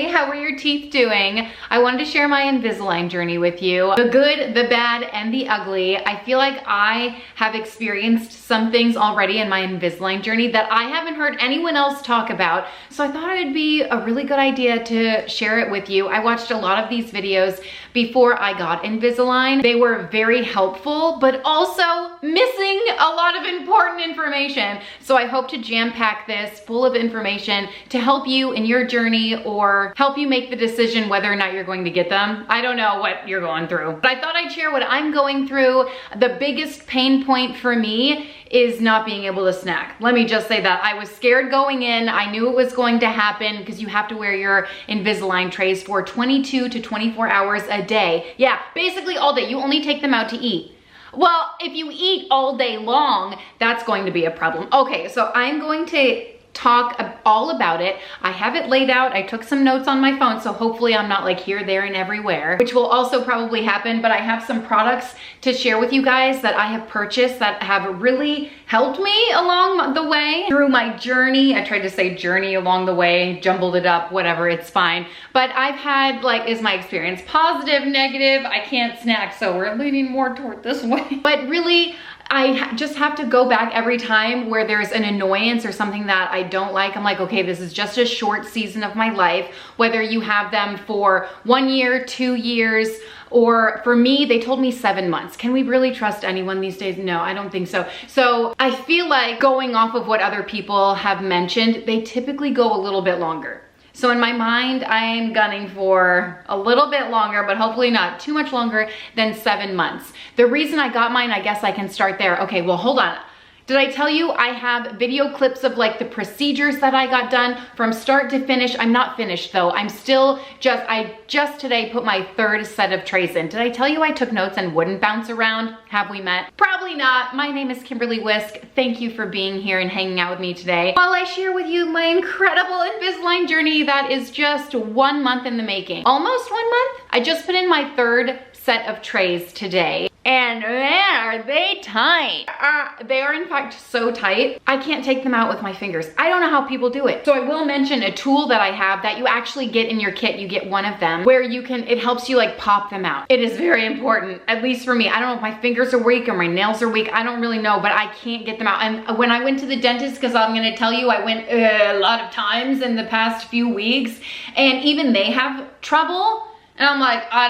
Hey, how are your teeth doing? I wanted to share my Invisalign journey with you. The good, the bad, and the ugly. I feel like I have experienced some things already in my Invisalign journey that I haven't heard anyone else talk about. So I thought it would be a really good idea to share it with you. I watched a lot of these videos before I got Invisalign. They were very helpful, but also missing a lot of important information. So I hope to jam-pack this full of information to help you in your journey or help you make the decision whether or not you're going to get them. I don't know what you're going through, but I thought I'd share what I'm going through. The biggest pain point for me is not being able to snack. Let me just say that. I was scared going in. I knew it was going to happen because you have to wear your Invisalign trays for 22 to 24 hours a day. Yeah, basically all day. You only take them out to eat. Well, if you eat all day long, that's going to be a problem. Okay, so I'm going to talk all about it. I have it laid out. I took some notes on my phone, so hopefully I'm not like here, there, and everywhere, which will also probably happen, but I have some products to share with you guys that I have purchased that have really helped me along the way through my journey. I tried to say journey along the way, jumbled it up, whatever, it's fine. But I've had, like, is my experience positive, negative? I can't snack, so we're leaning more toward this way. But really, I just have to go back every time where there's an annoyance or something that I don't like. I'm like, okay, this is just a short season of my life. Whether you have them for 1 year, 2 years, or for me, they told me 7 months. Can we really trust anyone these days? No, I don't think so. So I feel like going off of what other people have mentioned, they typically go a little bit longer. So in my mind, I'm gunning for a little bit longer, but hopefully not too much longer than 7 months. The reason I got mine, I guess I can start there. Okay, well, hold on. Did I tell you I have video clips of like the procedures that I got done from start to finish? I'm not finished though. I'm still I just today put my 3rd set of trays in. Did I tell you I took notes and wouldn't bounce around? Have we met? Probably not. My name is Kimberly Whisk. Thank you for being here and hanging out with me today while I share with you my incredible Invisalign journey that is just 1 month in the making. Almost 1 month? I just put in my 3rd set of trays today. And man, are they tight. They are in fact so tight, I can't take them out with my fingers. I don't know how people do it. So I will mention a tool that I have that you actually get in your kit. You get one of them where you can, it helps you like pop them out. It is very important, at least for me. I don't know if my fingers are weak or my nails are weak. I don't really know, but I can't get them out. And when I went to the dentist, because I'm gonna tell you, I went a lot of times in the past few weeks, and even they have trouble. And I'm like, I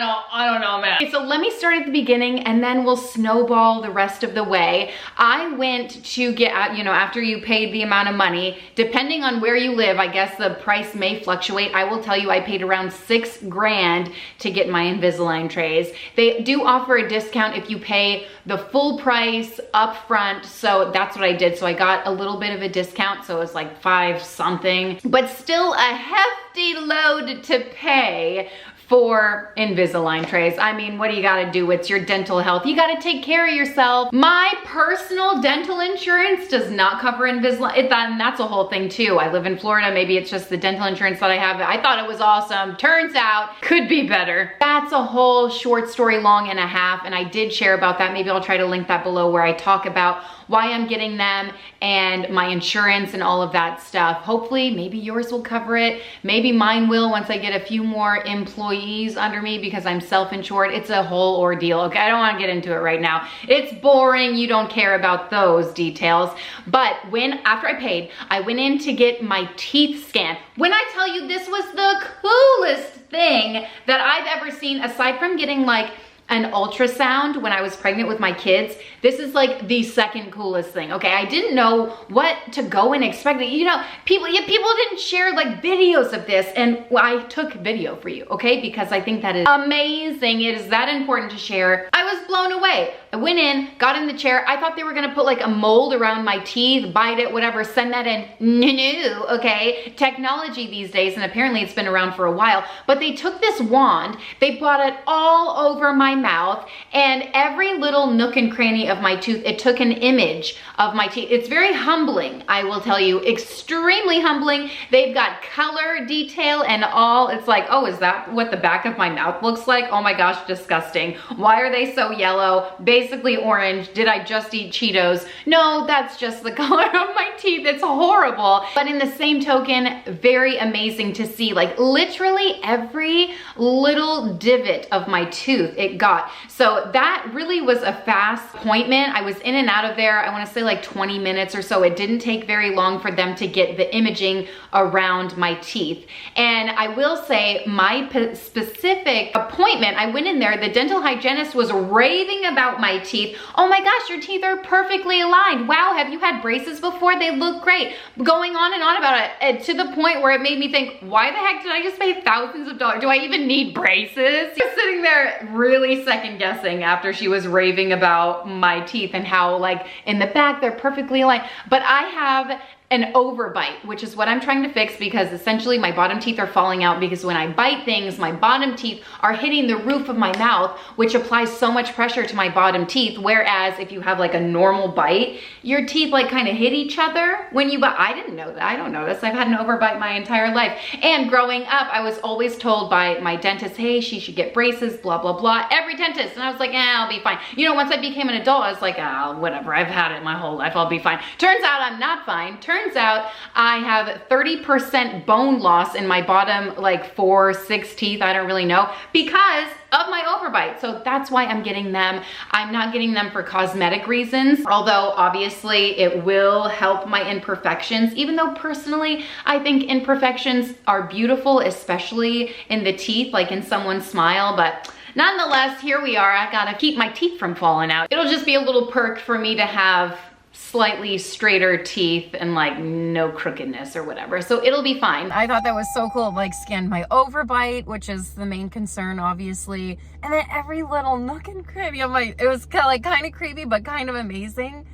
don't know, man. Okay, so let me start at the beginning and then we'll snowball the rest of the way. I went to get out, you know, after you paid the amount of money, depending on where you live, I guess the price may fluctuate. I will tell you, I paid around $6 grand to get my Invisalign trays. They do offer a discount if you pay the full price up front. So that's what I did. So I got a little bit of a discount. So it was like 5 something, but still a hefty load to pay for Invisalign trays. I mean, what do you gotta do? It's your dental health. You gotta take care of yourself. My personal dental insurance does not cover Invisalign. And that's a whole thing too. I live in Florida. Maybe it's just the dental insurance that I have. I thought it was awesome. Turns out, could be better. That's a whole short story long and a half. And I did share about that. Maybe I'll try to link that below where I talk about why I'm getting them and my insurance and all of that stuff. Hopefully, maybe yours will cover it. Maybe mine will once I get a few more employees under me because I'm self-insured. It's a whole ordeal. Okay, I don't want to get into it right now. It's boring. You don't care about those details. But after I paid, I went in to get my teeth scanned. When I tell you this was the coolest thing that I've ever seen, aside from getting like an ultrasound when I was pregnant with my kids, this is like the second coolest thing. Okay, I didn't know what to go and expect. You know, people didn't share like videos of this, and well, I took video for you, okay? Because I think that is amazing. It is that important to share. I was blown away. I went in, got in the chair. I thought they were gonna put like a mold around my teeth, bite it, whatever, send that in. No, okay? Technology these days, and apparently it's been around for a while, but they took this wand, they brought it all over my mouth, and every little nook and cranny of my tooth, it took an image of my teeth. It's very humbling, I will tell you, extremely humbling. They've got color detail and all. It's like, oh, is that what the back of my mouth looks like? Oh my gosh, disgusting. Why are they so yellow? Basically, basically orange. Did I just eat Cheetos? No, that's just the color of my teeth. It's horrible. But in the same token, very amazing to see, like literally every little divot of my tooth it got. So that really was a fast appointment. I was in and out of there, I want to say like 20 minutes or so. It didn't take very long for them to get the imaging around my teeth. And I will say my specific appointment, I went in there, the dental hygienist was raving about my teeth. Oh my gosh, your teeth are perfectly aligned. Wow, have you had braces before? They look great. Going on and on about it, and to the point where it made me think, why the heck did I just pay thousands of dollars? Do I even need braces? Just sitting there really second guessing after she was raving about my teeth and how like in the back they're perfectly aligned. But I have an overbite, which is what I'm trying to fix, because essentially my bottom teeth are falling out because when I bite things, my bottom teeth are hitting the roof of my mouth, which applies so much pressure to my bottom teeth. Whereas if you have like a normal bite, your teeth like kind of hit each other when you bite. I didn't know that. I don't know this. I've had an overbite my entire life. And growing up, I was always told by my dentist, hey, she should get braces, blah, blah, blah. Every dentist. And I was like, I'll be fine. You know, once I became an adult, I was like, whatever. I've had it my whole life. I'll be fine. Turns out I'm not fine. Turns out I have 30% bone loss in my bottom like 4, 6 teeth, I don't really know, because of my overbite. So that's why I'm getting them. I'm not getting them for cosmetic reasons, although obviously it will help my imperfections, even though personally I think imperfections are beautiful, especially in the teeth, like in someone's smile. But nonetheless, here we are. I gotta keep my teeth from falling out. It'll just be a little perk for me to have slightly straighter teeth and like no crookedness or whatever, so it'll be fine. I thought that was so cool. It like scanned my overbite, which is the main concern obviously, and then every little nook and cranny of my, it was kind of creepy but kind of amazing.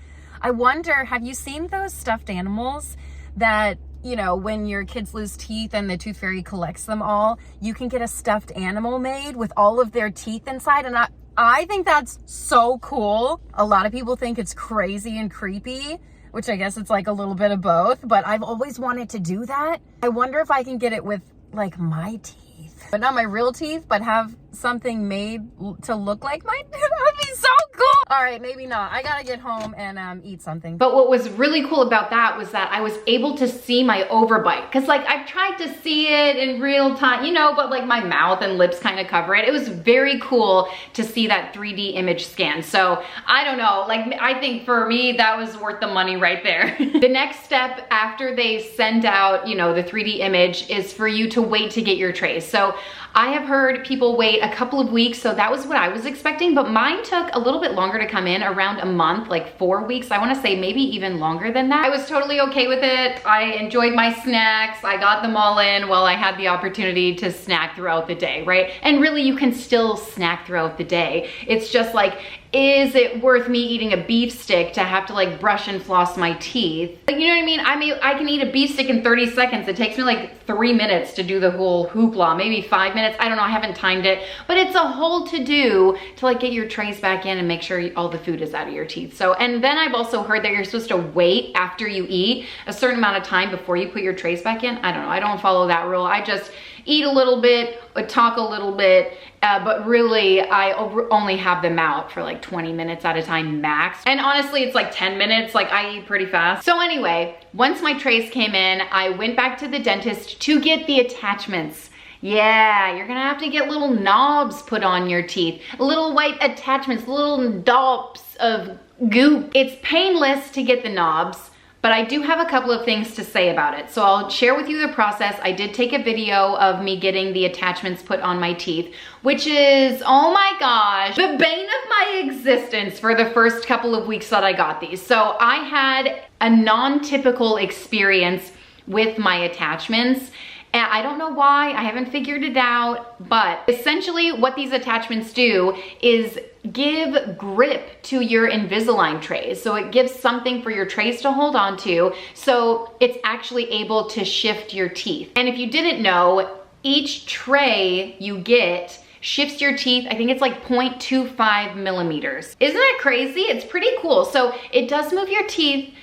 I wonder, have you seen those stuffed animals that, you know, when your kids lose teeth and the tooth fairy collects them all, you can get a stuffed animal made with all of their teeth inside? And I think that's so cool. A lot of people think it's crazy and creepy, which I guess it's like a little bit of both, but I've always wanted to do that. I wonder if I can get it with like my teeth, but not my real teeth, but have something made to look like my teeth. That would be so cool. All right, maybe not. I gotta get home and eat something. But what was really cool about that was that I was able to see my overbite, because like I've tried to see it in real time, you know, but like my mouth and lips kind of cover it. It was very cool to see that 3D image scan. So I don't know, like I think for me that was worth the money right there. The next step after they send out, you know, the 3D image is for you to wait to get your trays. So I have heard people wait a couple of weeks, so that was what I was expecting, but mine took a little bit longer to come in, around a month, like 4 weeks. I wanna say maybe even longer than that. I was totally okay with it. I enjoyed my snacks. I got them all in while I had the opportunity to snack throughout the day, right? And really you can still snack throughout the day. It's just like, is it worth me eating a beef stick to have to like brush and floss my teeth? Like, you know what I mean? I can eat a beef stick in 30 seconds. It takes me like 3 minutes to do the whole hoopla, maybe 5 minutes. I don't know, I haven't timed it, but it's a whole to-do to like get your trays back in and make sure all the food is out of your teeth. So, and then I've also heard that you're supposed to wait after you eat a certain amount of time before you put your trays back in. I don't know, I don't follow that rule. I just eat a little bit, talk a little bit, but really I only have them out for like 20 minutes at a time max. And honestly, it's like 10 minutes, like I eat pretty fast. So anyway, once my trays came in, I went back to the dentist to get the attachments. Yeah, you're gonna have to get little knobs put on your teeth, little white attachments, little dots of goop. It's painless to get the knobs, but I do have a couple of things to say about it. So I'll share with you the process. I did take a video of me getting the attachments put on my teeth, which is, oh my gosh, the bane of my existence for the first couple of weeks that I got these. So I had a non-typical experience with my attachments. And I don't know why, I haven't figured it out, but essentially what these attachments do is give grip to your Invisalign trays. So it gives something for your trays to hold on to, so it's actually able to shift your teeth. And if you didn't know, each tray you get shifts your teeth, I think it's like 0.25 millimeters. Isn't that crazy? It's pretty cool. So it does move your teeth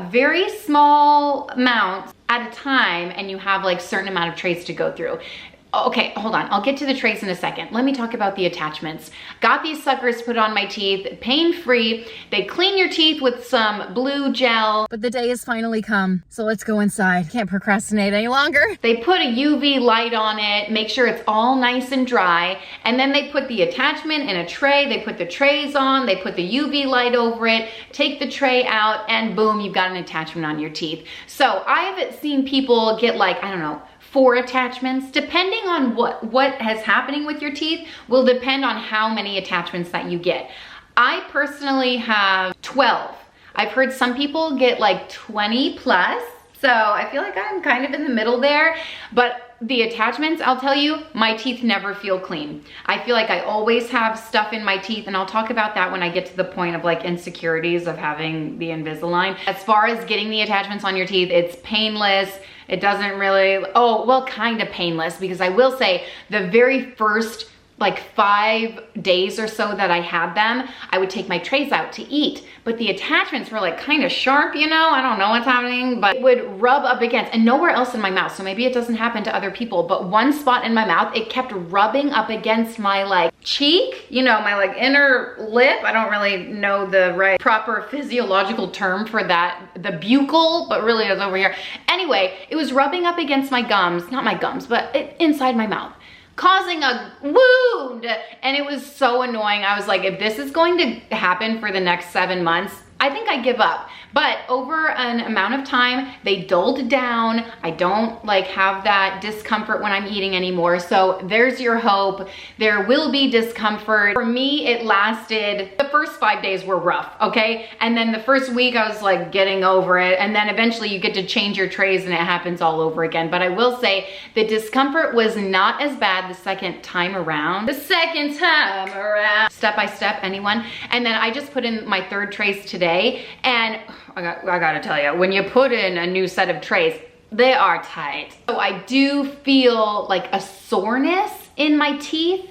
very small amounts at a time, and you have like certain amount of trays to go through. Okay, hold on. I'll get to the trays in a second. Let me talk about the attachments. Got these suckers put on my teeth, pain-free. They clean your teeth with some blue gel. But the day has finally come, so let's go inside. Can't procrastinate any longer. They put a UV light on it, make sure it's all nice and dry, and then they put the attachment in a tray. They put the trays on, they put the UV light over it, take the tray out, and boom, you've got an attachment on your teeth. So I haven't seen people get like, I don't know, 4 attachments. Depending on what is happening with your teeth will depend on how many attachments that you get. I personally have 12. I've heard some people get like 20 plus, so I feel like I'm kind of in the middle there. But the attachments, I'll tell you, my teeth never feel clean. I feel like I always have stuff in my teeth, and I'll talk about that when I get to the point of like insecurities of having the Invisalign. As far as getting the attachments on your teeth, it's painless. It doesn't really, oh, well, kind of painless, because I will say the very first like 5 days or so that I had them, I would take my trays out to eat, but the attachments were like kind of sharp, you know? I don't know what's happening, but it would rub up against, and nowhere else in my mouth, so maybe it doesn't happen to other people, but one spot in my mouth, it kept rubbing up against my like cheek, you know, my like inner lip. I don't really know the right proper physiological term for that, the buccal, but really it's over here. Anyway, it was rubbing up against my gums, not my gums, but inside my mouth, causing a wound, and it was so annoying. I was like, if this is going to happen for the next 7 months, I think I give up. But over an amount of time, they dulled down. I don't like have that discomfort when I'm eating anymore. So there's your hope. There will be discomfort. For me, it lasted, the first 5 days were rough, okay? And then the first week I was like getting over it. And then eventually you get to change your trays and it happens all over again. But I will say the discomfort was not as bad the second time around. Step by step, anyone? And then I just put in my 3rd trays today, and I gotta tell you, when you put in a new set of trays, they are tight. So I do feel like a soreness in my teeth,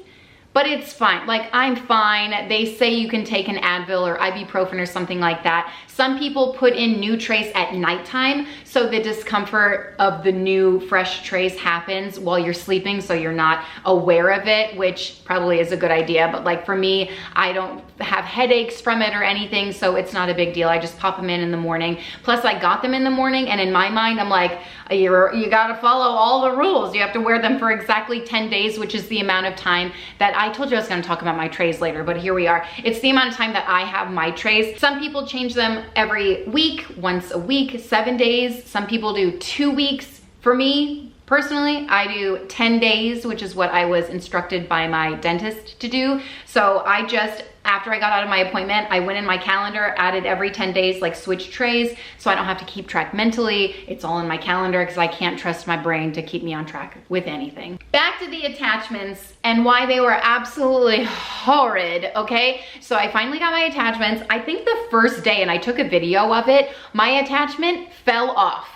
but it's fine. Like, I'm fine. They say you can take an Advil or ibuprofen or something like that. Some people put in new trays at nighttime, so the discomfort of the new fresh trays happens while you're sleeping, so you're not aware of it, which probably is a good idea. But like for me, I don't have headaches from it or anything, so it's not a big deal. I just pop them in the morning. Plus I got them in the morning, and in my mind, I'm like, you gotta follow all the rules. You have to wear them for exactly 10 days, which is the amount of time that I told you I was gonna talk about my trays later, but here we are. It's the amount of time that I have my trays. Some people change them every week, once a week, 7 days. Some people do 2 weeks. For me, personally, I do 10 days, which is what I was instructed by my dentist to do. So I just, after I got out of my appointment, I went in my calendar, added every 10 days, like switch trays, so I don't have to keep track mentally. It's all in my calendar because I can't trust my brain to keep me on track with anything. Back to the attachments and why they were absolutely horrid, okay? So I finally got my attachments. I think the first day, and I took a video of it, my attachment fell off.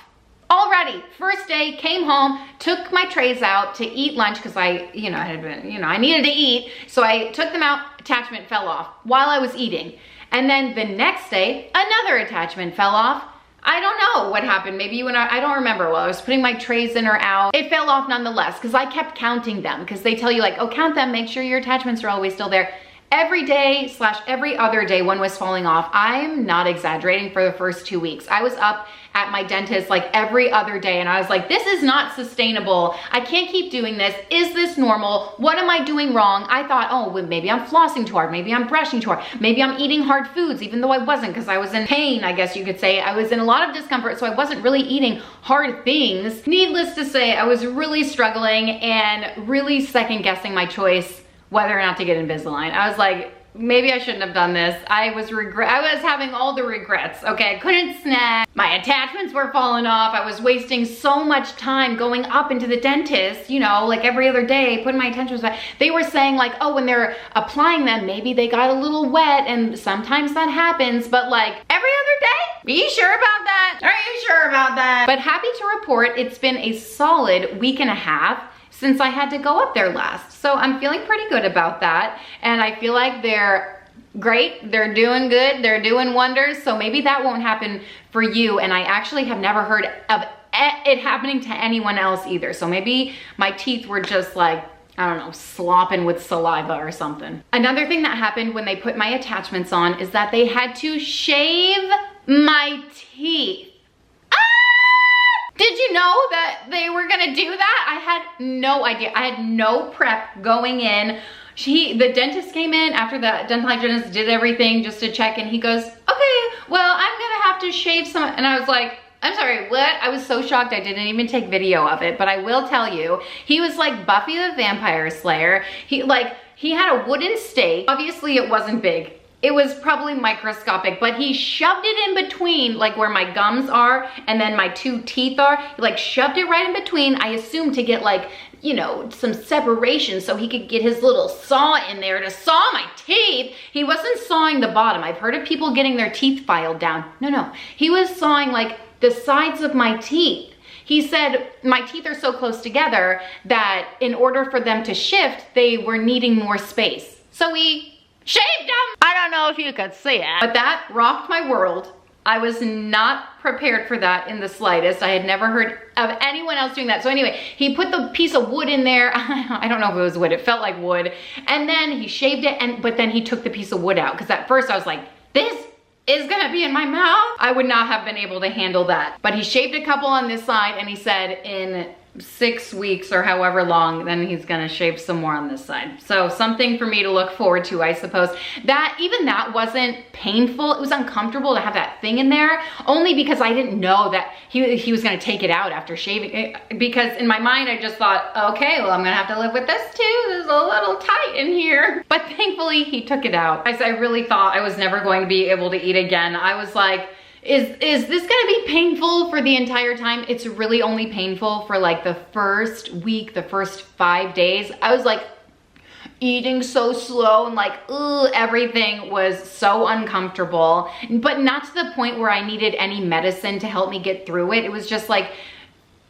Already, first day, came home, took my trays out to eat lunch because I needed to eat. So I took them out, attachment fell off while I was eating. And then the next day, another attachment fell off. I don't know what happened. Maybe I don't remember. While I was putting my trays in or out, it fell off nonetheless because I kept counting them, because they tell you like, oh, count them, make sure your attachments are always still there. Every day / every other day one was falling off. I'm not exaggerating. For the first 2 weeks, I was up at my dentist like every other day, and I was like, this is not sustainable. I can't keep doing this. Is this normal? What am I doing wrong? I thought, oh, well, maybe I'm flossing too hard. Maybe I'm brushing too hard. Maybe I'm eating hard foods, even though I wasn't, because I was in pain, I guess you could say. I was in a lot of discomfort, so I wasn't really eating hard things. Needless to say, I was really struggling and really second guessing my choice whether or not to get Invisalign. I was like, maybe I shouldn't have done this. I was having all the regrets, okay? I couldn't snack. My attachments were falling off. I was wasting so much time going up into the dentist, you know, like every other day, putting my attachments back. They were saying like, oh, when they're applying them, maybe they got a little wet, and sometimes that happens, but like every other day? Are you sure about that? Are you sure about that? But happy to report, it's been a solid week and a half since I had to go up there last. So I'm feeling pretty good about that. And I feel like they're great, they're doing good, they're doing wonders. So maybe that won't happen for you. And I actually have never heard of it happening to anyone else either. So maybe my teeth were just like, I don't know, slopping with saliva or something. Another thing that happened when they put my attachments on is that they had to shave my teeth. Did you know that they were gonna do that? I had no idea. I had no prep going in. The dentist came in after the dental hygienist did everything just to check, and he goes, okay, well, I'm gonna have to shave some, and I was like, I'm sorry, what? I was so shocked I didn't even take video of it, but I will tell you, he was like Buffy the Vampire Slayer. He had a wooden stake. Obviously it wasn't big. It was probably microscopic, but he shoved it in between, like where my gums are and then my two teeth are. He like shoved it right in between, I assume to get like, you know, some separation so he could get his little saw in there to saw my teeth. He wasn't sawing the bottom. I've heard of people getting their teeth filed down. No, he was sawing like the sides of my teeth. He said my teeth are so close together that in order for them to shift, they were needing more space. So he shaved them. I don't know if you could see it, but that rocked my world. I was not prepared for that in the slightest. I had never heard of anyone else doing that. So anyway, he put the piece of wood in there. I don't know if it was wood, it felt like wood. And then he shaved it, but then he took the piece of wood out. Because at first I was like, this is gonna be in my mouth. I would not have been able to handle that. But he shaved a couple on this side, and he said in 6 weeks or however long, then he's gonna shave some more on this side. So something for me to look forward to, I suppose. Even that wasn't painful. It was uncomfortable to have that thing in there, only because I didn't know that he was gonna take it out after shaving. Because in my mind, I just thought, okay, well, I'm gonna have to live with this too. This is a little tight in here. But thankfully, he took it out. I really thought I was never going to be able to eat again. I was like, is this gonna be painful for the entire time? It's really only painful for like the first week, the first 5 days. I was like eating so slow and like, ugh, everything was so uncomfortable, but not to the point where I needed any medicine to help me get through it. It was just like,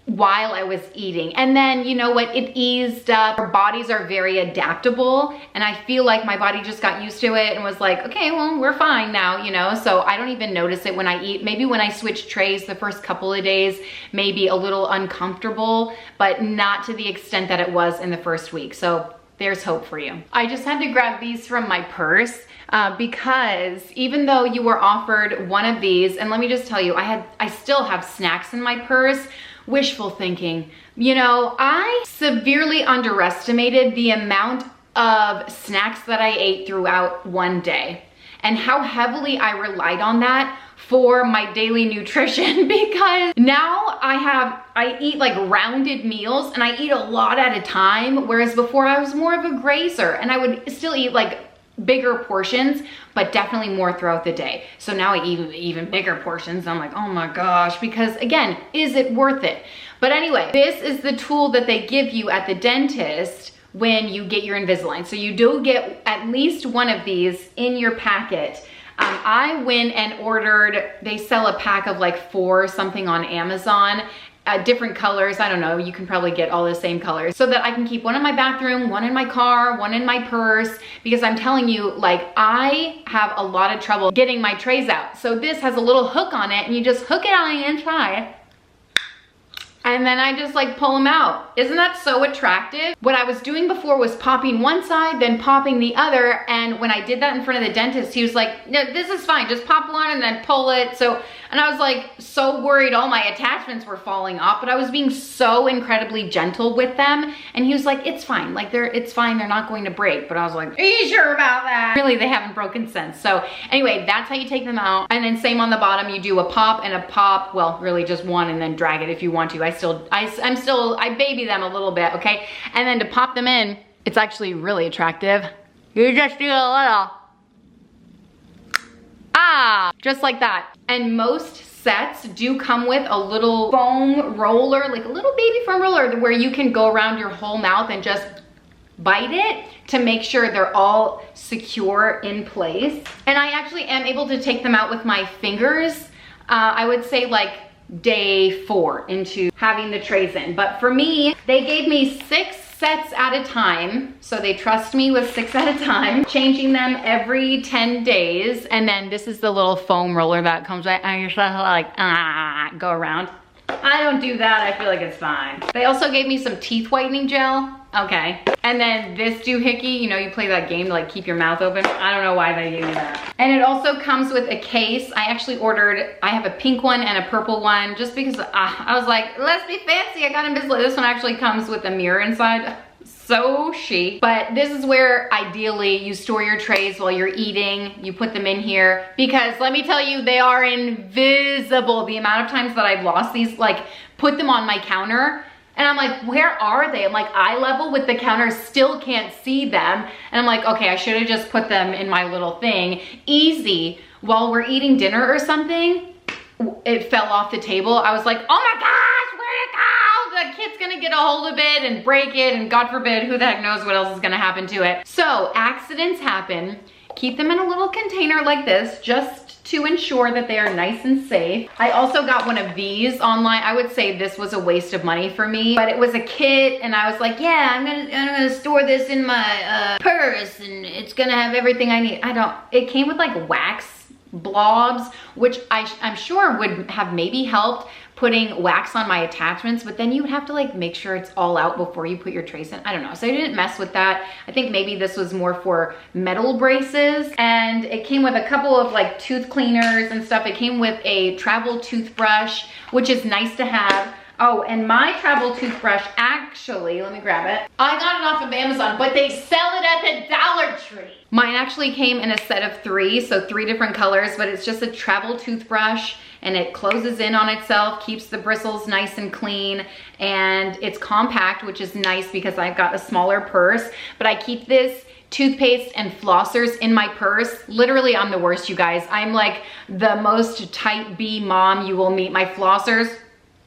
while I was eating. And then, you know what, it eased up. Our bodies are very adaptable, and I feel like my body just got used to it and was like, okay, well, we're fine now, you know? So I don't even notice it when I eat. Maybe when I switch trays the first couple of days, maybe a little uncomfortable, but not to the extent that it was in the first week. So there's hope for you. I just had to grab these from my purse because even though you were offered one of these, and let me just tell you, I still have snacks in my purse. Wishful thinking. You know, I severely underestimated the amount of snacks that I ate throughout one day and how heavily I relied on that for my daily nutrition, because now I eat like rounded meals and I eat a lot at a time, whereas before I was more of a grazer and I would still eat like bigger portions, but definitely more throughout the day. So now I eat even bigger portions. I'm like, oh my gosh, because again, is it worth it? But anyway, this is the tool that they give you at the dentist when you get your Invisalign. So you do get at least one of these in your packet. I went and ordered, they sell a pack of like 4 something on Amazon. Different colors, I don't know, you can probably get all the same colors, so that I can keep one in my bathroom, one in my car, one in my purse, because I'm telling you, like, I have a lot of trouble getting my trays out. So this has a little hook on it, and you just hook it on the inside, and then I just like pull them out. Isn't that so attractive? What I was doing before was popping one side, then popping the other, and when I did that in front of the dentist, he was like, no, this is fine, just pop one and then pull it. And I was like so worried all my attachments were falling off, but I was being so incredibly gentle with them, and he was like, it's fine, like it's fine, they're not going to break. But I was like, are you sure about that? Really, they haven't broken since. So anyway, that's how you take them out. And then same on the bottom, you do a pop and a pop, well, really just one, and then drag it if you want to. I baby them a little bit, okay? And then to pop them in, it's actually really attractive. You just do a little, just like that. And most sets do come with a little foam roller, like a little baby foam roller, where you can go around your whole mouth and just bite it to make sure they're all secure in place. And I actually am able to take them out with my fingers. I would say like day 4 into having the trays in. But for me, they gave me 6 sets at a time. So they trust me with 6 at a time, changing them every 10 days. And then this is the little foam roller that comes out, and you're just like, go around. I don't do that. I feel like it's fine. They also gave me some teeth whitening gel. Okay. And then this doohickey, you know, you play that game to like keep your mouth open. I don't know why they gave me that. And it also comes with a case. I actually ordered, I have a pink one and a purple one just because I was like, let's be fancy. I got Invisalign. This one actually comes with a mirror inside. So chic. But this is where ideally you store your trays while you're eating. You put them in here because let me tell you, they are invisible. The amount of times that I've lost these, like put them on my counter and I'm like, where are they? I'm like eye level with the counter, still can't see them. And I'm like, okay, I should have just put them in my little thing. Easy. While we're eating dinner or something, it fell off the table. I was like, oh my gosh, where'd it go? The kid's gonna get a hold of it and break it, and God forbid, who the heck knows what else is gonna happen to it. So accidents happen. Keep them in a little container like this, just to ensure that they are nice and safe. I also got one of these online. I would say this was a waste of money for me, but it was a kit and I was like, yeah, I'm gonna store this in my purse and it's gonna have everything I need. It came with like wax blobs, which I'm sure would have maybe helped putting wax on my attachments, but then you would have to like make sure it's all out before you put your trays in. I don't know, so I didn't mess with that. I think maybe this was more for metal braces, and it came with a couple of like tooth cleaners and stuff. It came with a travel toothbrush, which is nice to have. Oh, and my travel toothbrush, actually, let me grab it. I got it off of Amazon, but they sell it at the Dollar Tree. Mine actually came in a set of 3, so 3 different colors, but it's just a travel toothbrush and it closes in on itself, keeps the bristles nice and clean, and it's compact, which is nice because I've got a smaller purse, but I keep this toothpaste and flossers in my purse. Literally, I'm the worst, you guys. I'm like the most type B mom you will meet. My flossers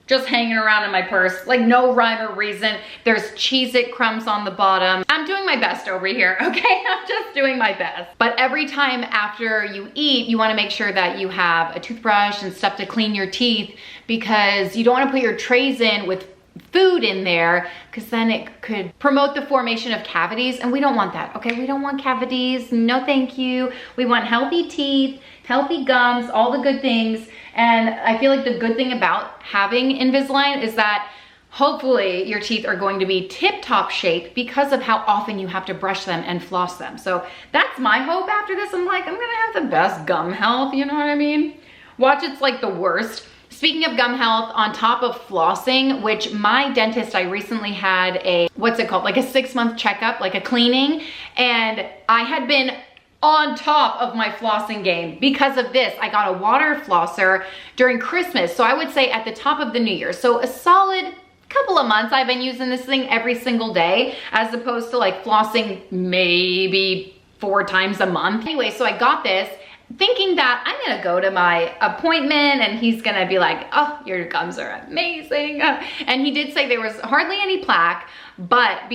just hanging around in my purse, like no rhyme or reason. There's Cheez-It crumbs on the bottom. I'm doing my best over here, okay? I'm just doing my best. But every time after you eat, you wanna make sure that you have a toothbrush and stuff to clean your teeth, because you don't wanna put your trays in with food in there, because then it could promote the formation of cavities, and we don't want that, okay? We don't want cavities, no thank you. We want healthy teeth, healthy gums, all the good things. And I feel like the good thing about having Invisalign is that hopefully your teeth are going to be tip-top shape because of how often you have to brush them and floss them. So that's my hope after this. I'm like, I'm gonna have the best gum health, you know what I mean? Watch, it's like the worst. Speaking of gum health, on top of flossing, which my dentist, I recently had a, what's it called? Like a 6-month checkup, like a cleaning. And I had been on top of my flossing game because of this. I got a water flosser during Christmas. So I would say at the top of the new year. So a solid couple of months I've been using this thing every single day, as opposed to like flossing maybe 4 times a month. Anyway, so I got this thinking that I'm gonna go to my appointment and he's gonna be like, oh, your gums are amazing. And he did say there was hardly any plaque, but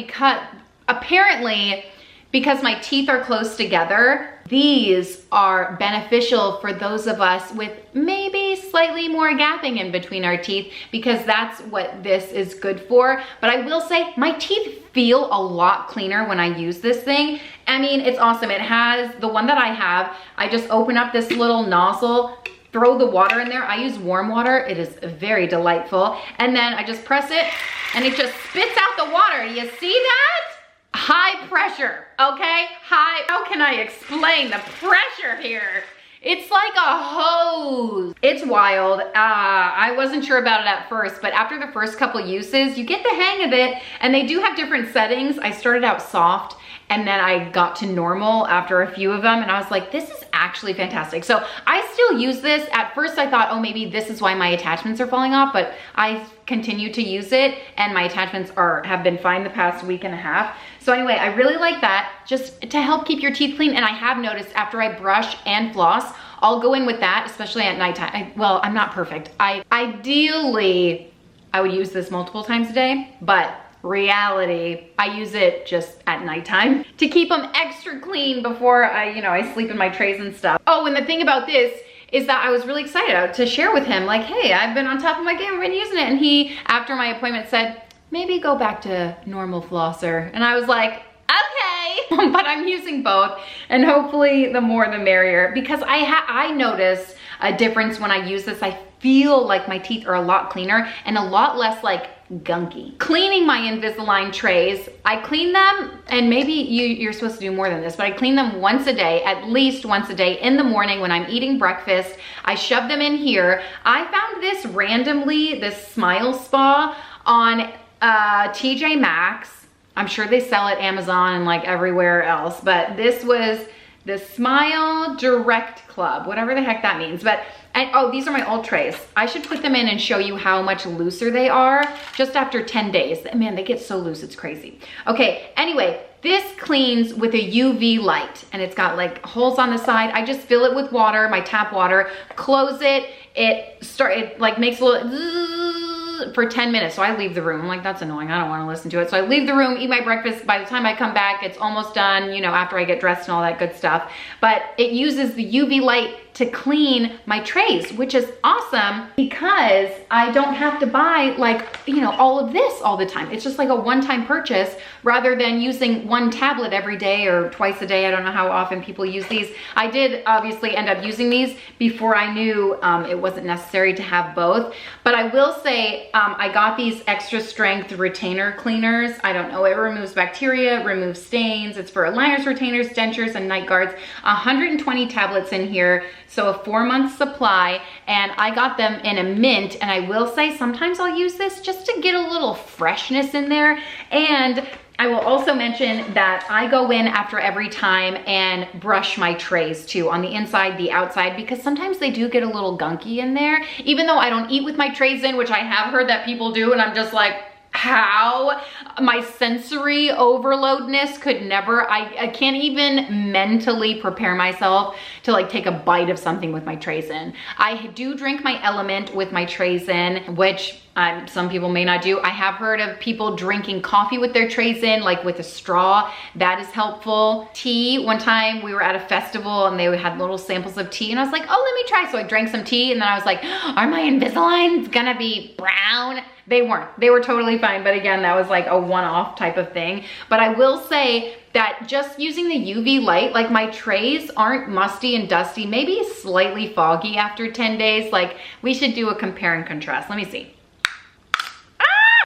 apparently, because my teeth are close together, these are beneficial for those of us with maybe slightly more gapping in between our teeth, because that's what this is good for. But I will say my teeth feel a lot cleaner when I use this thing. I mean, it's awesome. It has, the one that I have, I just open up this little nozzle, throw the water in there. I use warm water. It is very delightful. And then I just press it and it just spits out the water. Do you see that? High pressure, okay? How can I explain the pressure here? It's like a hose. It's wild. I wasn't sure about it at first, but after the first couple uses, you get the hang of it, and they do have different settings. I started out soft, and then I got to normal after a few of them, and I was like, this is actually fantastic. So I still use this. At first I thought, oh, maybe this is why my attachments are falling off, but I continue to use it, and my attachments have been fine the past week and a half. So anyway, I really like that, just to help keep your teeth clean. And I have noticed after I brush and floss, I'll go in with that, especially at nighttime. Well, I'm not perfect. Ideally, I would use this multiple times a day, but reality, I use it just at nighttime to keep them extra clean before I sleep in my trays and stuff. Oh, and the thing about this is that I was really excited to share with him, like, hey, I've been on top of my game, I've been using it. And he, after my appointment, said, maybe go back to normal flosser. And I was like, okay, but I'm using both, and hopefully the more the merrier, because I notice a difference when I use this. I feel like my teeth are a lot cleaner and a lot less like gunky. Cleaning my Invisalign trays, I clean them, and maybe you're supposed to do more than this, but I clean them once a day, at least once a day in the morning when I'm eating breakfast. I shove them in here. I found this randomly, this Smile Spa on TJ Maxx. I'm sure they sell at Amazon and like everywhere else, but this was the Smile Direct Club, whatever the heck that means. But oh, these are my old trays. I should put them in and show you how much looser they are just after 10 days. Man, they get so loose, it's crazy. Okay, anyway, this cleans with a UV light, and it's got like holes on the side. I just fill it with water, my tap water, close it. It like makes a little zzz for 10 minutes. So I leave the room. I'm like, that's annoying. I don't want to listen to it. So I leave the room, eat my breakfast. By the time I come back, it's almost done, you know, after I get dressed and all that good stuff. But it uses the UV light to clean my trays, which is awesome because I don't have to buy like, you know, all of this all the time. It's just like a one-time purchase rather than using one tablet every day or twice a day. I don't know how often people use these. I did obviously end up using these before I knew it wasn't necessary to have both. But I will say I got these extra strength retainer cleaners. I don't know, it removes bacteria, removes stains. It's for aligners, retainers, dentures, and night guards. 120 tablets in here. So a 4-month supply, and I got them in a mint, and I will say sometimes I'll use this just to get a little freshness in there. And I will also mention that I go in after every time and brush my trays too, on the inside, the outside, because sometimes they do get a little gunky in there. Even though I don't eat with my trays in, which I have heard that people do, and I'm just like, how? My sensory overloadness could never, I can't even mentally prepare myself to like take a bite of something with my trays in. I do drink my Element with my trays in, which some people may not do. I have heard of people drinking coffee with their trays in, like with a straw. That is helpful. Tea, one time we were at a festival and they had little samples of tea, and I was like, oh, let me try. So I drank some tea, and then I was like, are my Invisaligns gonna be brown? They weren't. They were totally fine. But again, that was like a one-off type of thing. But I will say that just using the UV light, like my trays aren't musty and dusty, maybe slightly foggy after 10 days. Like we should do a compare and contrast. Let me see.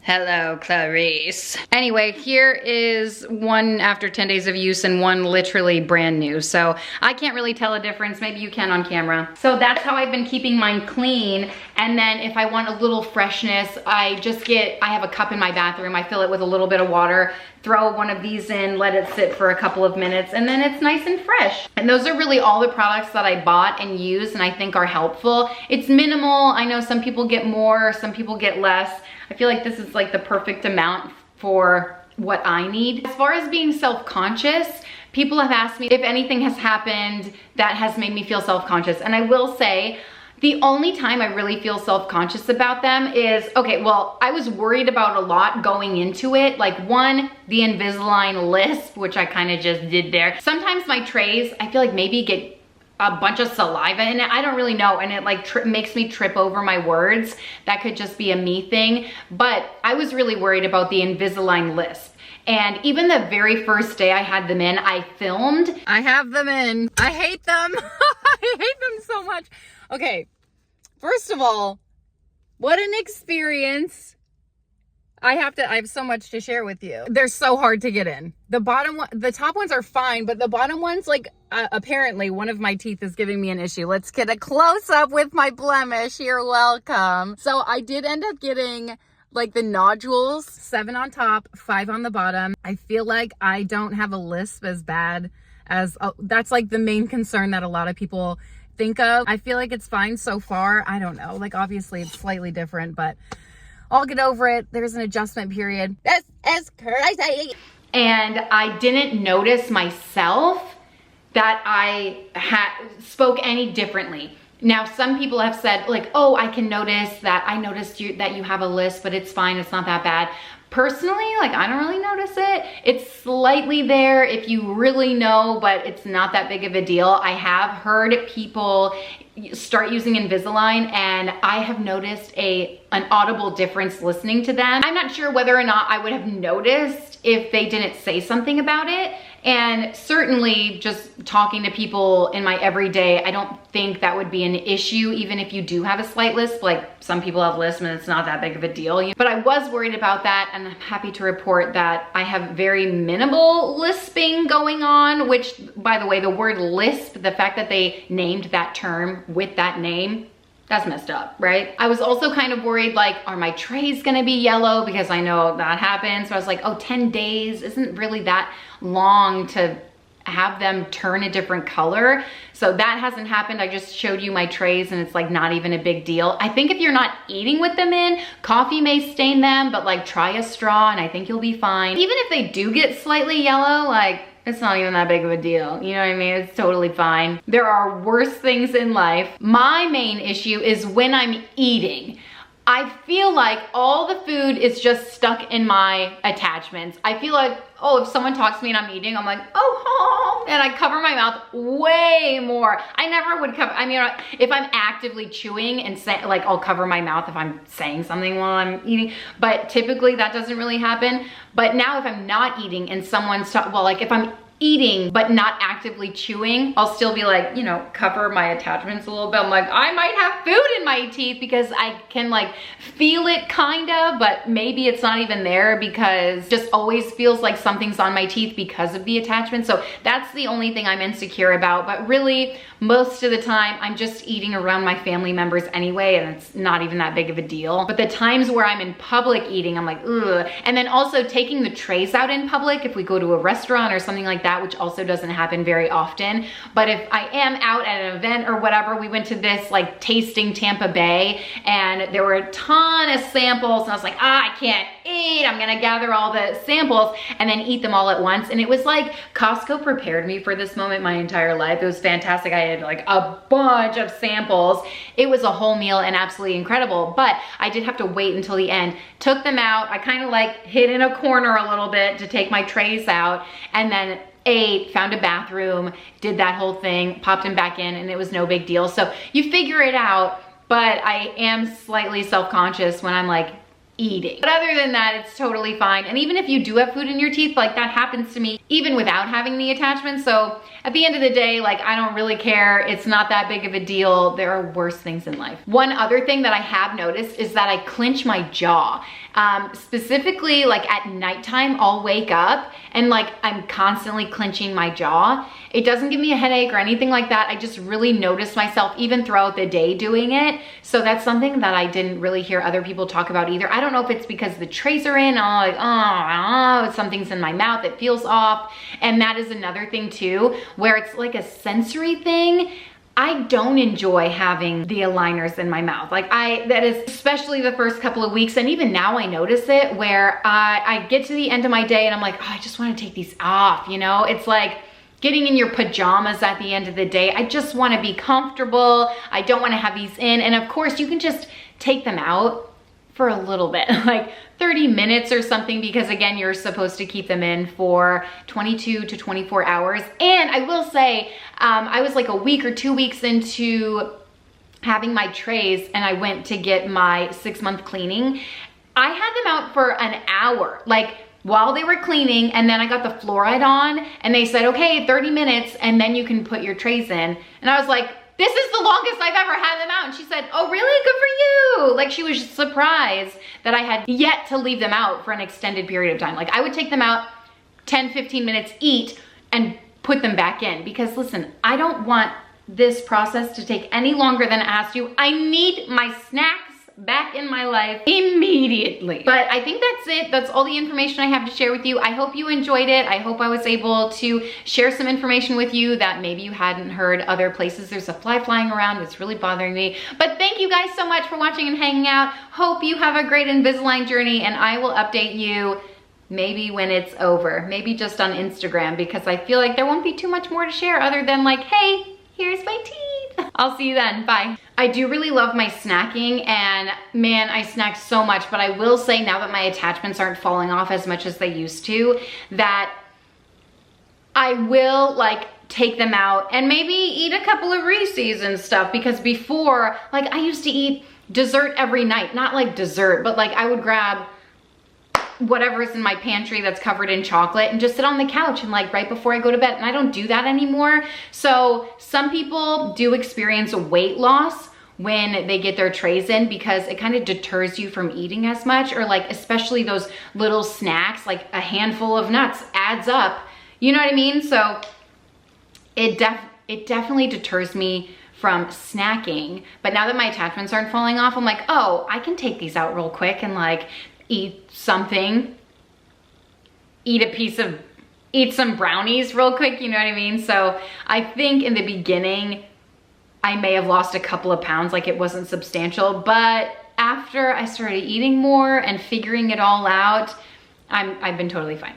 Hello, Clarice. Anyway, here is one after 10 days of use and one literally brand new. So I can't really tell a difference. Maybe you can on camera. So that's how I've been keeping mine clean. And then if I want a little freshness, I have a cup in my bathroom. I fill it with a little bit of water, throw one of these in, let it sit for a couple of minutes, and then it's nice and fresh. And those are really all the products that I bought and use and I think are helpful. It's minimal. I know some people get more, some people get less. I feel like this is like the perfect amount for what I need. As far as being self-conscious, people have asked me if anything has happened that has made me feel self-conscious. And I will say, the only time I really feel self-conscious about them is, okay, well, I was worried about a lot going into it. Like one, the Invisalign lisp, which I kind of just did there. Sometimes my trays, I feel like maybe get a bunch of saliva in it. I don't really know. And it like makes me trip over my words. That could just be a me thing. But I was really worried about the Invisalign lisp. And even the very first day I had them in, I filmed. I have them in. I hate them. I hate them so much. Okay, first of all, what an experience. I have so much to share with you. They're so hard to get in. The top ones are fine, but the bottom ones, like apparently one of my teeth is giving me an issue. Let's get a close up with my blemish. You're welcome. So I did end up getting like the nodules, 7 on top, 5 on the bottom. I feel like I don't have a lisp as bad as, that's like the main concern that a lot of people think of. I feel like it's fine so far. I don't know. Like obviously it's slightly different, but I'll get over it. There's an adjustment period. This is crazy. And I didn't notice myself that I spoke any differently. Now, some people have said like, oh, I can notice that. I noticed that you have a lisp, but it's fine. It's not that bad. Personally, like I don't really notice it. It's slightly there if you really know, but it's not that big of a deal. I have heard people start using Invisalign and I have noticed an audible difference listening to them. I'm not sure whether or not I would have noticed if they didn't say something about it. And certainly just talking to people in my everyday, I don't think that would be an issue, even if you do have a slight lisp. Like some people have lisp and it's not that big of a deal. But I was worried about that, and I'm happy to report that I have very minimal lisping going on, which, by the way, the word lisp, the fact that they named that term with that name, that's messed up, right? I was also kind of worried, like, are my trays gonna be yellow? Because I know that happens. So I was like, oh, 10 days isn't really that long to have them turn a different color. So that hasn't happened. I just showed you my trays and it's like not even a big deal. I think if you're not eating with them in, coffee may stain them, but like try a straw and I think you'll be fine. Even if they do get slightly yellow, like, it's not even that big of a deal. You know what I mean? It's totally fine. There are worse things in life. My main issue is when I'm eating. I feel like all the food is just stuck in my attachments. I feel like, oh, if someone talks to me and I'm eating, I'm like, oh, and I cover my mouth way more. I never would cover, I mean, if I'm actively chewing and say, like, I'll cover my mouth if I'm saying something while I'm eating, but typically that doesn't really happen. But now if I'm not eating and someone's, well, like if I'm eating but not actively chewing, I'll still be like, you know, cover my attachments a little bit. I'm like, I might have food in my teeth because I can like feel it kind of, but maybe it's not even there because just always feels like something's on my teeth because of the attachment. So that's the only thing I'm insecure about. But really, most of the time, I'm just eating around my family members anyway, and it's not even that big of a deal. But the times where I'm in public eating, I'm like, ugh. And then also taking the trays out in public, if we go to a restaurant or something like that, which also doesn't happen very often. But if I am out at an event or whatever, we went to this like tasting Tampa Bay, and there were a ton of samples, and I was like, I can't eat. I'm gonna gather all the samples and then eat them all at once. And it was like Costco prepared me for this moment my entire life. It was fantastic. I had like a bunch of samples. It was a whole meal and absolutely incredible, but I did have to wait until the end. Took them out. I kind of like hid in a corner a little bit to take my trays out, and then ate, found a bathroom, did that whole thing, popped them back in, and it was no big deal. So you figure it out, but I am slightly self-conscious when I'm like eating. But other than that, it's totally fine. And even if you do have food in your teeth, like that happens to me even without having the attachment. So at the end of the day, like I don't really care. It's not that big of a deal. There are worse things in life. One other thing that I have noticed is that I clench my jaw. Specifically like at nighttime, I'll wake up and like I'm constantly clenching my jaw. It doesn't give me a headache or anything like that. I just really notice myself even throughout the day doing it. So that's something that I didn't really hear other people talk about either. I don't know if it's because the trays are in, I'm like, oh, something's in my mouth, it feels off. And that is another thing too, where it's like a sensory thing. I don't enjoy having the aligners in my mouth. Like that is especially the first couple of weeks, and even now I notice it where I get to the end of my day and I'm like, oh, I just want to take these off, you know? It's like getting in your pajamas at the end of the day. I just want to be comfortable. I don't want to have these in. And of course you can just take them out for a little bit, like 30 minutes or something, because again, you're supposed to keep them in for 22 to 24 hours. And I will say, I was like a week or 2 weeks into having my trays and I went to get my 6-month cleaning. I had them out for an hour, like while they were cleaning, and then I got the fluoride on and they said, okay, 30 minutes and then you can put your trays in. And I was like, this is the longest I've ever had them out. And she said, oh, really? Good for you. Like she was surprised that I had yet to leave them out for an extended period of time. Like I would take them out 10, 15 minutes, eat, and put them back in. Because listen, I don't want this process to take any longer than it has to. I need my snacks back in my life immediately. But I think that's it. That's all the information I have to share with you. I hope you enjoyed it. I hope I was able to share some information with you that maybe you hadn't heard other places. There's a fly flying around. It's really bothering me. But thank you guys so much for watching and hanging out. Hope you have a great Invisalign journey, and I will update you maybe when it's over. Maybe just on Instagram, because I feel like there won't be too much more to share other than like, hey, here's my teeth. I'll see you then. Bye. I do really love my snacking, and man, I snack so much, but I will say now that my attachments aren't falling off as much as they used to, that I will like take them out and maybe eat a couple of Reese's and stuff, because before, like I used to eat dessert every night, not like dessert, but like I would grab whatever's in my pantry that's covered in chocolate and just sit on the couch and like right before I go to bed. And I don't do that anymore. So some people do experience weight loss when they get their trays in because it kind of deters you from eating as much, or like especially those little snacks, like a handful of nuts adds up. You know what I mean? So it definitely deters me from snacking. But now that my attachments aren't falling off, I'm like, oh, I can take these out real quick and like eat something, eat some brownies real quick, you know what I mean? So I think in the beginning, I may have lost a couple of pounds, like it wasn't substantial, but after I started eating more and figuring it all out, I've been totally fine.